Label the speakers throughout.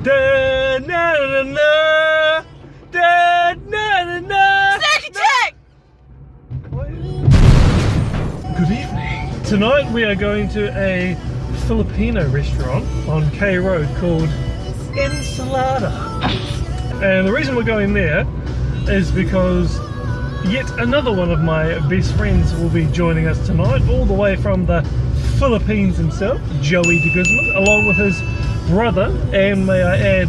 Speaker 1: Da na na na. Da na na na.
Speaker 2: Snack attack!
Speaker 1: Good evening. Tonight we are going to a Filipino restaurant on K Road called Ensalada. And the reason we're going there is because yet another one of my best friends will be joining us tonight, all the way from the Philippines himself, Joey De Guzman, along with his brother, and may I add,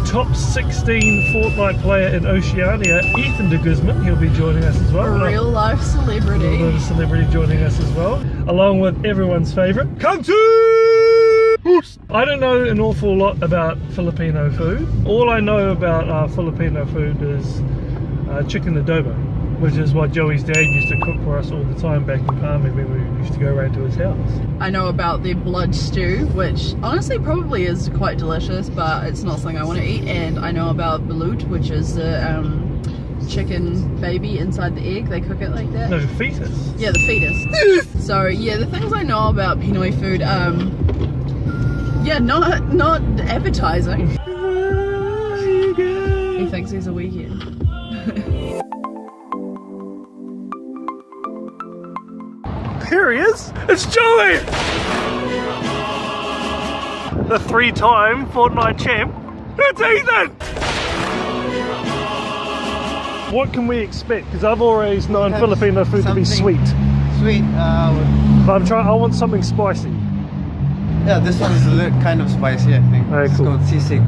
Speaker 1: top 16 Fortnite player in Oceania, Ethan De Guzman. He'll be joining us as well.
Speaker 2: A real life celebrity.
Speaker 1: A real life celebrity joining us as well, along with everyone's favourite, Kyung Su! I don't know an awful lot about Filipino food. All I know about Filipino food is chicken adobo, which is what Joey's dad used to cook for us all the time back in Palmy when we used to go around to his house.
Speaker 2: I know about their blood stew, which honestly probably is quite delicious, but it's not something I want to eat. And I know about balut, which is the chicken baby inside the egg. They cook it like that.
Speaker 1: No, fetus.
Speaker 2: Yeah, the fetus. So yeah, the things I know about Pinoy food, yeah, not appetizing. He thinks he's a weekend.
Speaker 1: Here he is! It's Joey! The 3-time Fortnite champ. It's Ethan! What can we expect? Because I've always known Filipino food to be sweet.
Speaker 3: Sweet,
Speaker 1: But I want something spicy.
Speaker 3: yeah, this one's a little kind of spicy, I think.
Speaker 1: Alright,
Speaker 3: It's
Speaker 1: cool.
Speaker 3: called sisig.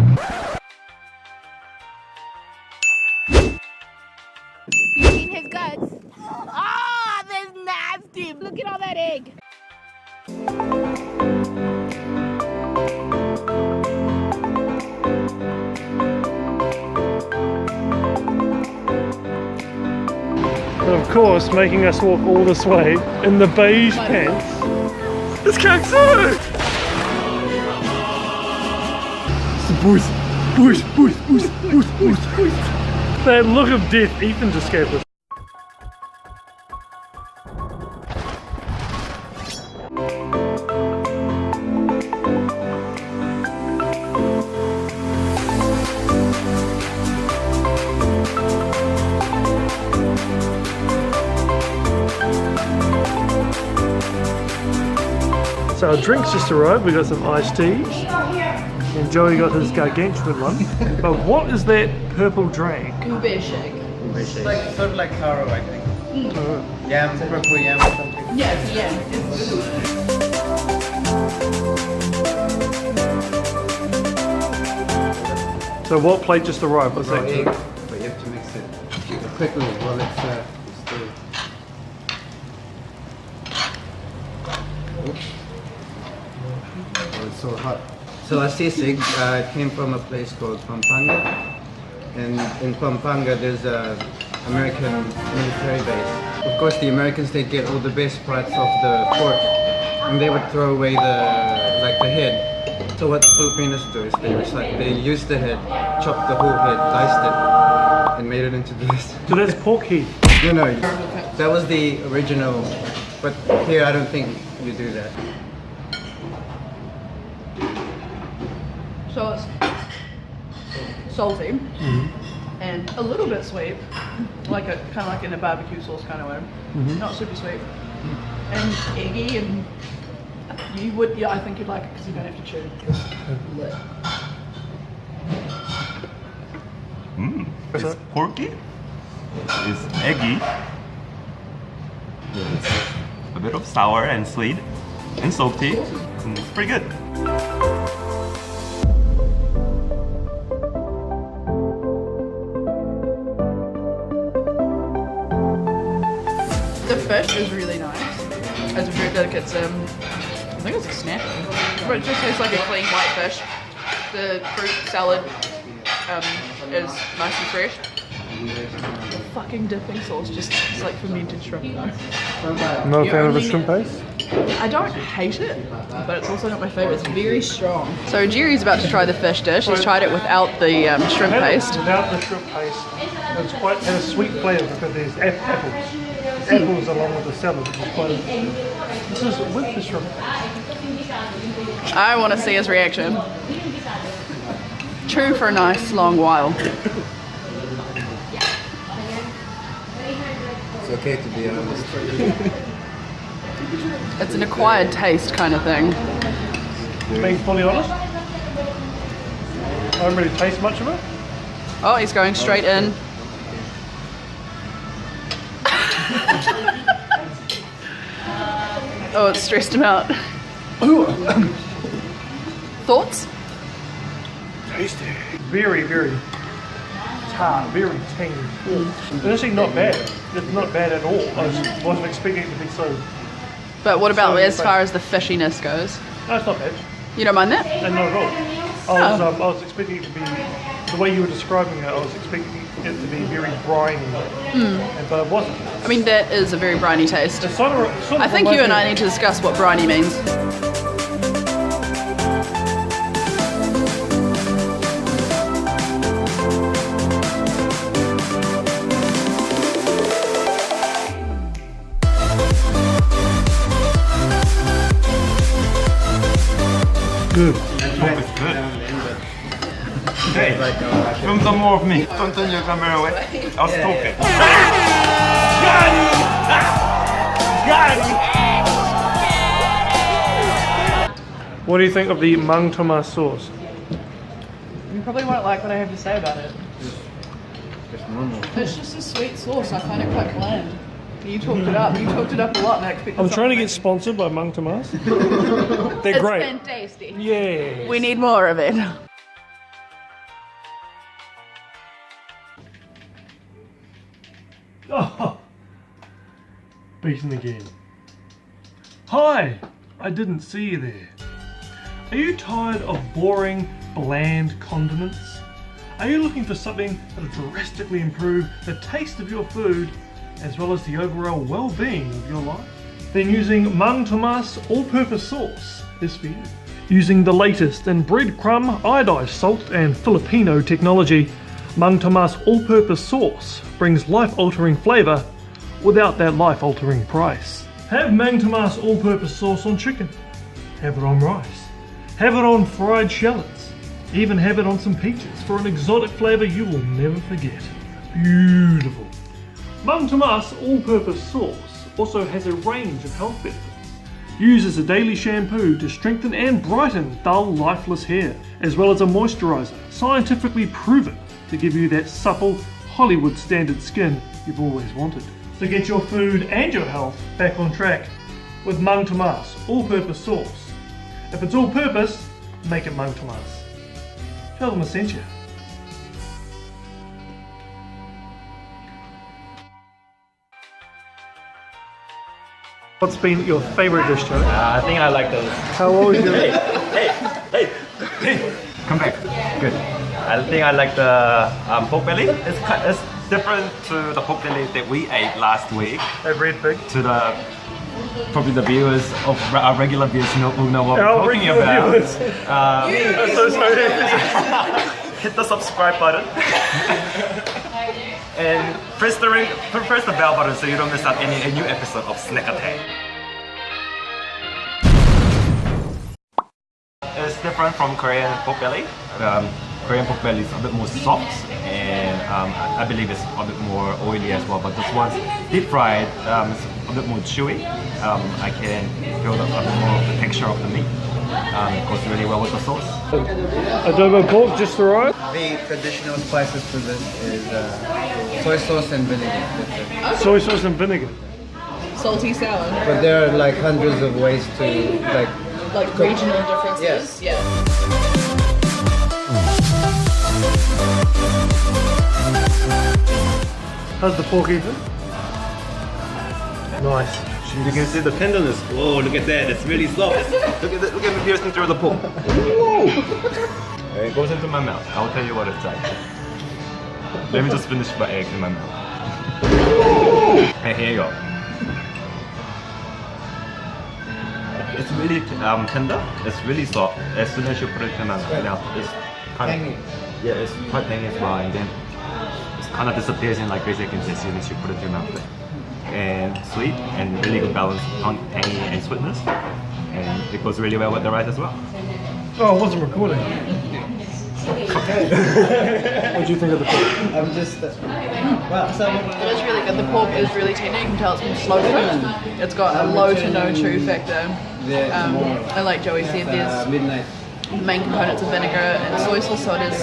Speaker 4: You seen his guts? Ah, that's nasty. Look at all that egg.
Speaker 1: And of course, making us walk all this way in the beige pants. It's Kyung Su! It's the boost. That look of death Ethan just gave us. So our drinks just arrived. We got some iced teas, and Joey got his gargantuan one. But what is that purple drink?
Speaker 2: Ube shake.
Speaker 3: It's like, sort of like taro, I think. Yam, purple yam or something.
Speaker 2: Yeah, it's yam.
Speaker 1: So what plate just arrived? What's
Speaker 3: Raw
Speaker 1: that?
Speaker 3: egg, but you have to mix it quickly while it's still. Oops. Oh, it's so hot. So a sisig, it came from a place called Pampanga. And in Pampanga there's a American military base. Of course the Americans, they get all the best parts of the pork and they would throw away the head. So what Filipinos do is they use the head, chop the whole head, diced it, and made it into this.
Speaker 1: So that's pork head.
Speaker 3: You know, that was the original, but here I don't think you do that.
Speaker 2: So it's salty and a little bit sweet, like kind of like in a barbecue sauce kind of way. Not super sweet and eggy, and you would, yeah, I think you'd like it because you don't have to chew.
Speaker 5: It's porky, it's eggy, it's a bit of sour and sweet and salty, and it's pretty good.
Speaker 2: The fish is really nice. It's very delicate. I think it's a snack, but it just tastes like a clean white fish. The fruit salad is nice and fresh. The fucking dipping sauce just tastes like fermented shrimp.
Speaker 1: No
Speaker 2: You
Speaker 1: fan of the
Speaker 2: only
Speaker 1: shrimp paste?
Speaker 2: I don't hate it, but it's also not my favourite. It's very strong. So Jerry's about to try the fish dish. He's tried it without the shrimp paste.
Speaker 1: Without the shrimp paste. It's quite has a sweet flavour because there's apples. Apples along with the salad, which is quite interesting. This is with the shrimp paste.
Speaker 2: I want to see his reaction. chew for a nice long while.
Speaker 3: It's okay to be honest.
Speaker 2: It's an acquired taste kind of thing.
Speaker 1: Being fully honest, I don't really taste much of it.
Speaker 2: Oh, he's going straight in. Oh, it stressed him out. Thoughts?
Speaker 1: Tasty. Very, very tart, very tangy. It's actually not bad. It's not bad at all. I just wasn't expecting it to be so.
Speaker 2: But what about
Speaker 1: So,
Speaker 2: as far as the fishiness goes?
Speaker 1: No, it's not bad.
Speaker 2: You don't mind that?
Speaker 1: And not at all. I was expecting it to be, the way you were describing it, I was expecting it to be very briny, but it wasn't.
Speaker 2: I mean, that is a very briny taste.
Speaker 1: It's sort of
Speaker 2: I think you and I need to discuss what briny means.
Speaker 1: good.
Speaker 5: It's good. Hey, film some more of me. Don't turn your camera away. I was talking.
Speaker 1: Got him! Got him! What do you think of the Mang Tomas sauce?
Speaker 2: You probably won't like what I have to say about it.
Speaker 3: It's normal.
Speaker 2: It's just a sweet sauce. I find it quite bland. You talked it up. You talked it up a lot, and I expected
Speaker 1: I'm trying to
Speaker 2: something.
Speaker 1: get sponsored by Mang Tomas. They're
Speaker 2: It's
Speaker 1: great.
Speaker 2: fantastic.
Speaker 1: Yeah.
Speaker 2: We need more of it.
Speaker 1: Oh, beaten again. Hi, I didn't see you there. Are you tired of boring, bland condiments? Are you looking for something that will drastically improve the taste of your food as well as the overall well-being of your life? Then using Mang Tomas all-purpose sauce is for you. Using the latest in breadcrumb, iodized salt and Filipino technology, Mang Tomas all-purpose sauce brings life-altering flavour without that life-altering price. Have Mang Tomas all-purpose sauce on chicken. Have it on rice. Have it on fried shallots. Even have it on some peaches for an exotic flavour you will never forget. Beautiful. Mang Tomas all-purpose sauce also has a range of health benefits. Use as a daily shampoo to strengthen and brighten dull, lifeless hair, as well as a moisturiser, scientifically proven to give you that supple, Hollywood standard skin you've always wanted. So get your food and your health back on track with Mang Tomas all-purpose sauce. If it's all-purpose, make it Mang Tomas. Tell them I sent you. What's been your favourite dish, Joey?
Speaker 5: I think I like those.
Speaker 1: How old is your
Speaker 5: Hey, come back. Good. I think I like the pork belly. It's different to the pork belly that we ate last week.
Speaker 1: A red pig?
Speaker 5: To the probably the viewers of our regular viewers who know what
Speaker 1: Our
Speaker 5: we're talking
Speaker 1: regular
Speaker 5: about.
Speaker 1: viewers. I'm so sorry.
Speaker 5: Hit the subscribe button and press the bell button so you don't miss out any new episode of Snack Attack. It's different from Korean pork belly. Korean pork belly is a bit more soft and I believe it's a bit more oily as well, but this one's deep fried, it's a bit more chewy. I can feel a bit more of the texture of the meat. It goes really well with the sauce.
Speaker 1: Adobo pork, just the right.
Speaker 3: The traditional spices to this is soy sauce and vinegar. That's it.
Speaker 1: Soy sauce and vinegar.
Speaker 2: Salty sour.
Speaker 3: But there are like hundreds of ways to
Speaker 2: Like regional differences.
Speaker 3: Yes.
Speaker 2: Yeah.
Speaker 1: How's the pork, Ethan? Nice.
Speaker 5: You can see the tenderness. Whoa, look at that. It's really soft. Look at me piercing through the pork. It goes into my mouth. I'll tell you what it's like. Let me just finish my egg in my mouth. Hey, here you go. It's really tender. It's really soft. As soon as you put it in my mouth, it's kind
Speaker 3: Tangy.
Speaker 5: of it's quite tangy as well, and then it kind of disappears in like 3 seconds as soon as you put it in your mouth. And sweet and really good balance, tangy and sweetness, and it goes really well with the rice as well.
Speaker 1: Oh, I wasn't recording. What do you think of the pork?
Speaker 3: I'm just. Well, so
Speaker 2: It is really good. The pork is really tender. You can tell it's been slow cooked. It's got a low to no chew factor. And like Joey said, there's
Speaker 3: midnight.
Speaker 2: the main components of vinegar and soy sauce, so it is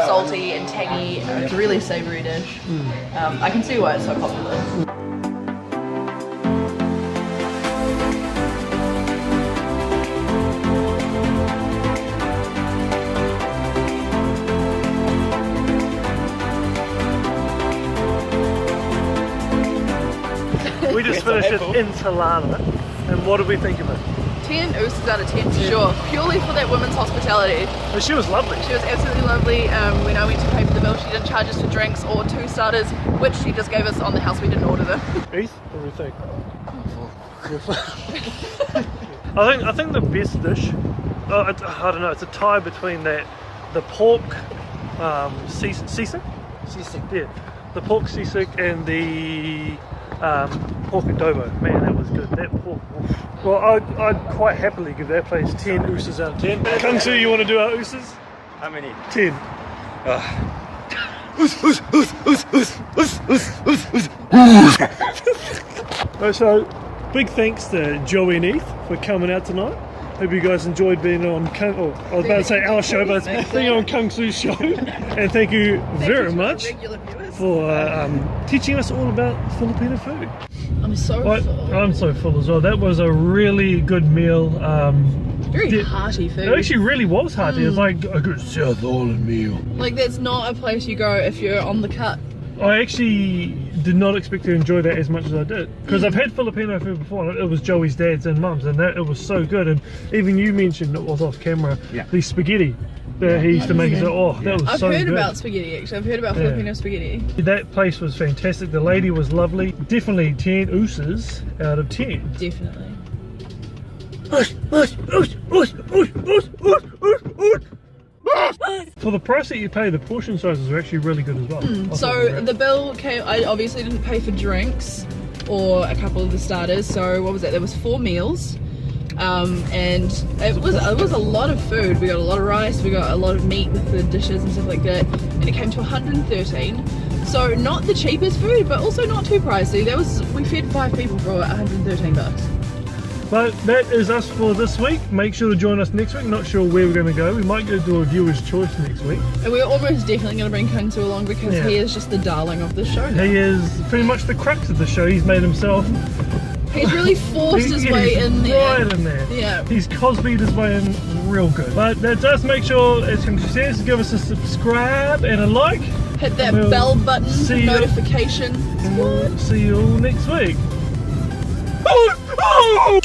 Speaker 2: salty and tangy. It's a really savoury dish. I can see why it's so popular.
Speaker 1: We just finished an ensalada, and what did we think of it?
Speaker 2: 10 oozes out of 10 for sure, purely for that woman's hospitality.
Speaker 1: But she was lovely.
Speaker 2: She was absolutely lovely. When I went to pay for the bill, she didn't charge us for drinks or 2 starters, which she just gave us on the house. We didn't order them.
Speaker 1: Heath, what do you think? I think the best dish, I don't know, it's a tie between the pork sisig? Yeah, the pork sisig and the pork adobo. Man, that was good. That pork. Oof. Well, I'd quite happily give that place 10 oozes out of 10. Kyung Su, you want to do our oozes?
Speaker 5: How many?
Speaker 1: 10. So, big thanks to Joey and Heath for coming out tonight. Hope you guys enjoyed being on I was about to say our show, but it's being on Kyung Su's show. And thank you very much
Speaker 2: Regular viewers.
Speaker 1: for teaching us all about Filipino food.
Speaker 2: I'm so full.
Speaker 1: I'm so full as well. That was a really good meal.
Speaker 2: Very hearty food.
Speaker 1: It actually really was hearty. It's like a good South Island meal.
Speaker 2: Like, that's not a place you go if you're on the cut.
Speaker 1: I actually did not expect to enjoy that as much as I did, because I've had Filipino food before, and it was Joey's dad's and mum's, and it was so good. And even you mentioned, it was off camera, the spaghetti that he used to make. That was
Speaker 2: I've
Speaker 1: so good.
Speaker 2: heard about spaghetti actually. I've heard about Filipino spaghetti.
Speaker 1: That place was fantastic. The lady was lovely. Definitely 10 oozes out of 10.
Speaker 2: Definitely.
Speaker 1: For the price that you pay, the portion sizes are actually really good as well. I thought
Speaker 2: So
Speaker 1: they were
Speaker 2: the bill came, I obviously didn't pay for drinks or a couple of the starters, so what was it? There was 4 meals. And it was a lot of food. We got a lot of rice, we got a lot of meat with the dishes and stuff like that, and it came to 113. So not the cheapest food, but also not too pricey. We fed 5 people for 113 bucks.
Speaker 1: But that is us for this week. Make sure to join us next week. Not sure where we're going to go. We might go do a viewer's choice next week.
Speaker 2: And we're almost definitely going to bring Kyung Su along because
Speaker 1: Yeah.
Speaker 2: he is just the darling of the show now.
Speaker 1: He is pretty much the crux of the show. He's made himself.
Speaker 2: He's really forced his way in there.
Speaker 1: Right in there.
Speaker 2: Yeah.
Speaker 1: He's Cosby'd his way in real good. But that's us. Make sure, as Kyung Su says, give us a subscribe and a like.
Speaker 2: Hit that
Speaker 1: We'll
Speaker 2: bell button,
Speaker 1: see you.
Speaker 2: notification.
Speaker 1: And we'll see you all next week. Oh!